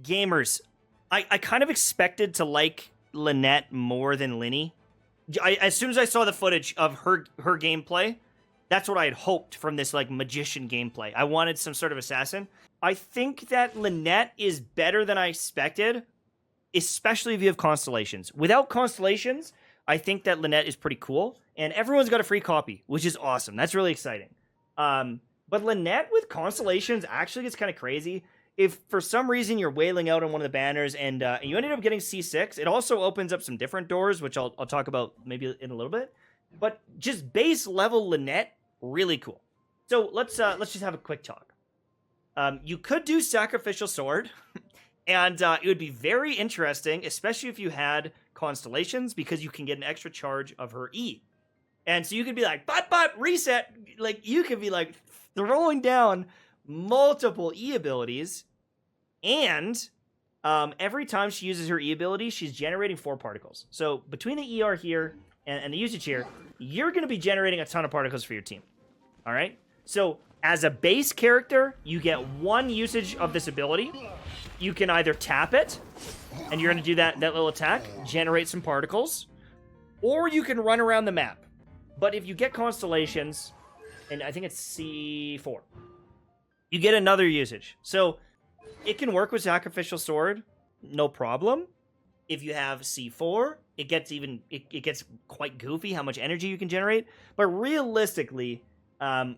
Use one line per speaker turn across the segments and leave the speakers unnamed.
Gamers, I kind of expected to like Lynette more than Linny. As soon as I saw the footage of her gameplay, that's what I had hoped from this like magician gameplay. I wanted some sort of assassin. I think that Lynette is better than I expected, especially if you have constellations. Without constellations, I think that Lynette is pretty cool, and everyone's got a free copy, which is awesome. That's really exciting. But Lynette with constellations actually gets kind of crazy. If for some reason you're wailing out on one of the banners and you ended up getting C6, it also opens up some different doors, which I'll talk about maybe in a little bit. But just base level Lynette, really cool. So let's just have a quick talk. You could do Sacrificial Sword, and it would be very interesting, especially if you had constellations, because you can get an extra charge of her E. And so you could be like, but, reset. Like, you could be like throwing down multiple E abilities, and every time she uses her E ability, she's generating 4 particles. So between the ER here and the usage here, you're going to be generating a ton of particles for your team. All right? So as a base character, you get 1 usage of this ability. You can either tap it, and you're going to do that little attack, generate some particles, or you can run around the map. But if you get constellations, and I think it's C4, you get another usage. So it can work with Sacrificial Sword, no problem. If you have C4, it gets quite goofy how much energy you can generate. But realistically,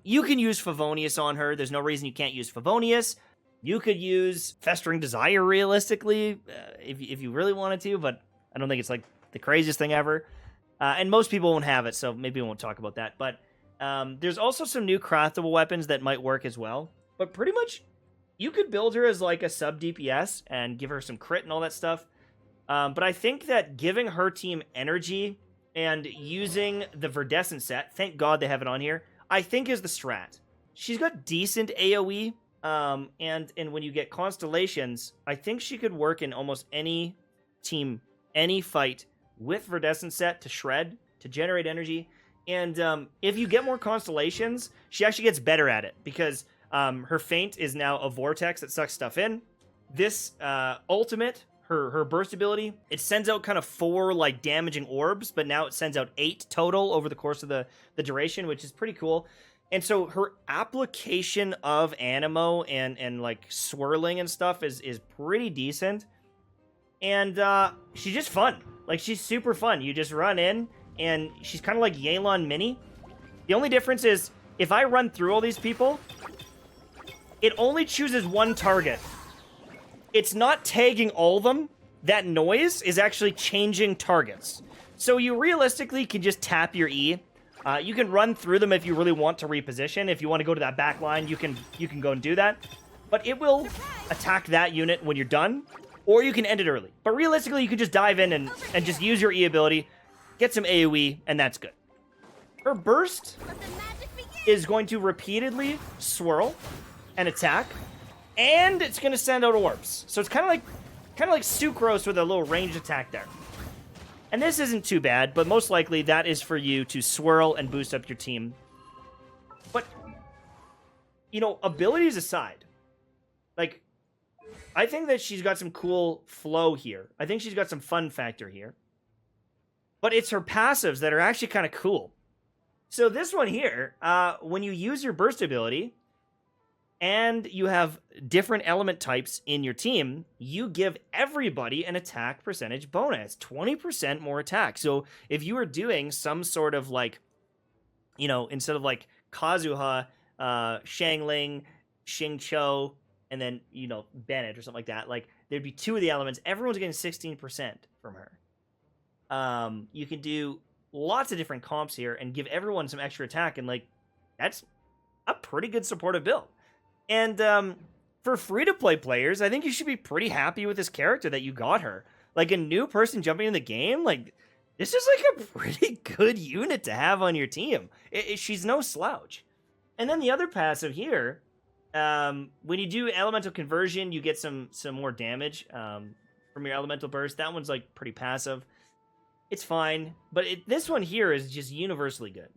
you can use Favonius on her. There's no reason you can't use Favonius. You could use Festering Desire realistically, if you really wanted to, but I don't think it's like the craziest thing ever. And most people won't have it, so maybe we won't talk about that. But there's also some new craftable weapons that might work as well. But pretty much, you could build her as like a sub DPS and give her some crit and all that stuff. But I think that giving her team energy and using the Verdescent set, thank God they have it on here, I think is the strat. She's got decent AoE, and when you get constellations, I think she could work in almost any team, any fight with Verdescent set to shred, to generate energy. And if you get more constellations, she actually gets better at it, because her feint is now a vortex that sucks stuff in. This ultimate, her burst ability, it sends out kind of 4 like damaging orbs, but now it sends out 8 total over the course of the duration, which is pretty cool. And so her application of Animo and like swirling and stuff is pretty decent. And she's just fun. Like, she's super fun. You just run in, and she's kind of like Yelan Mini. The only difference is, if I run through all these people, it only chooses 1 target. It's not tagging all of them. That noise is actually changing targets. So you realistically can just tap your E. You can run through them if you really want to reposition. If you want to go to that back line, you can go and do that. But it will attack that unit when you're done, or you can end it early. But realistically, you can just dive in and just use your E ability, get some AoE, and that's good. Her burst is going to repeatedly swirl and attack, and it's going to send out orbs. So it's kind of like Sucrose with a little ranged attack there. And this isn't too bad, but most likely that is for you to swirl and boost up your team. But, you know, abilities aside, like, I think that she's got some cool flow here. I think she's got some fun factor here. But it's her passives that are actually kind of cool. So this one here, when you use your burst ability, and you have different element types in your team, you give everybody an attack percentage bonus, 20% more attack. So if you are doing some sort of like, you know, instead of like Kazuha, Shangling, Xingqi, and then, you know, Bennet or something like that, like there'd be 2 of the elements, everyone's getting 16% from her. You can do lots of different comps here and give everyone some extra attack, and like, that's a pretty good supportive build. And for free-to-play players, I think you should be pretty happy with this character that you got her. Like, a new person jumping in the game, like, this is like a pretty good unit to have on your team. She's no slouch. And then the other passive here, when you do elemental conversion, you get some more damage from your elemental burst. That one's like pretty passive. It's fine, but this one here is just universally good.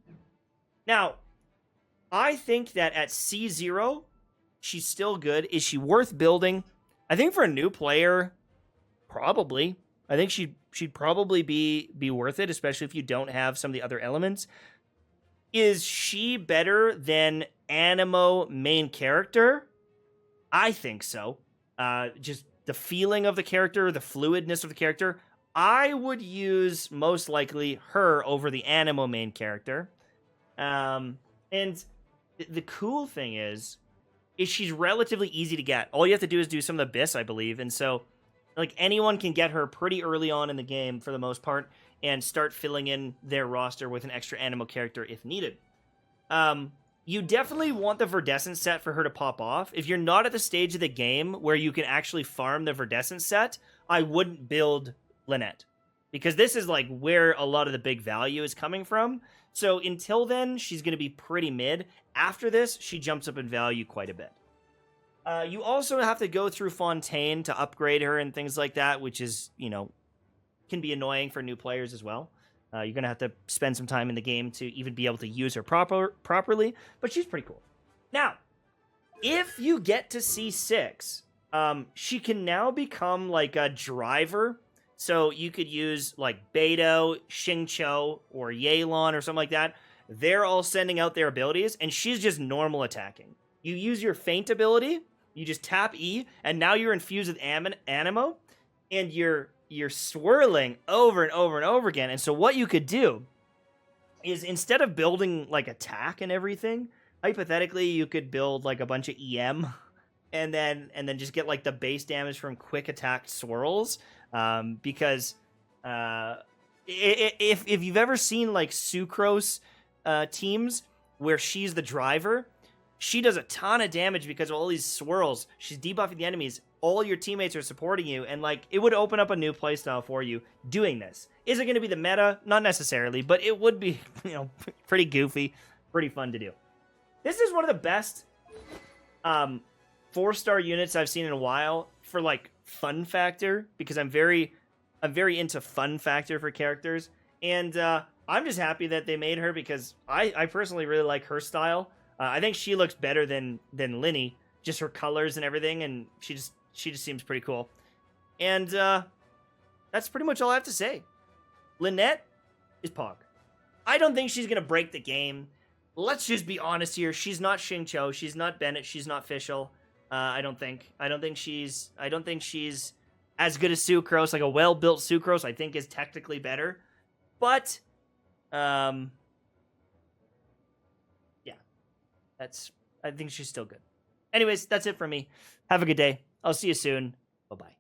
Now, I think that at C0, she's still good. Is she worth building? I think for a new player, probably. I think she'd probably be worth it, especially if you don't have some of the other elements. Is she better than Animo main character? I think so. Just the feeling of the character, the fluidness of the character. I would use most likely her over the Animo main character. And the cool thing is she's relatively easy to get. All you have to do is do some of the bis, I believe, and so like anyone can get her pretty early on in the game for the most part and start filling in their roster with an extra Animo character if needed. You definitely want the Verdescent set for her to pop off. If you're not at the stage of the game where you can actually farm the Verdescent set, I wouldn't build Lynette. Because this is like where a lot of the big value is coming from. So until then, she's going to be pretty mid. After this, she jumps up in value quite a bit. You also have to go through Fontaine to upgrade her and things like that, which is, can be annoying for new players as well. You're going to have to spend some time in the game to even be able to use her properly, but she's pretty cool. Now, if you get to C6, she can now become like a driver. So you could use like Beidou, Xingqi, or Yelan or something like that. They're all sending out their abilities, and she's just normal attacking. You use your feint ability, you just tap E, and now you're infused with Animo, and you're swirling over and over and over again. And so what you could do is instead of building like attack and everything, hypothetically you could build like a bunch of EM and then just get like the base damage from quick attack swirls. Because if you've ever seen like Sucrose teams where she's the driver, she does a ton of damage because of all these swirls. She's debuffing the enemies. All your teammates are supporting you, and like it would open up a new playstyle for you doing this. Is it going to be the meta? Not necessarily, but it would be, pretty goofy, pretty fun to do. This is one of the best 4-star units I've seen in a while for like fun factor, because I'm very into fun factor for characters, and I'm just happy that they made her because I personally really like her style. I think she looks better than Linny, just her colors and everything, and she just seems pretty cool. And that's pretty much all I have to say. Lynette is Pog. I don't think she's gonna break the game. Let's just be honest here. She's not Xingqi. She's not Bennet. She's not Fischl. I don't think she's as good as Sucrose. Like a well-built Sucrose, I think is technically better. But yeah. I think she's still good. Anyways, that's it for me. Have a good day. I'll see you soon. Bye-bye.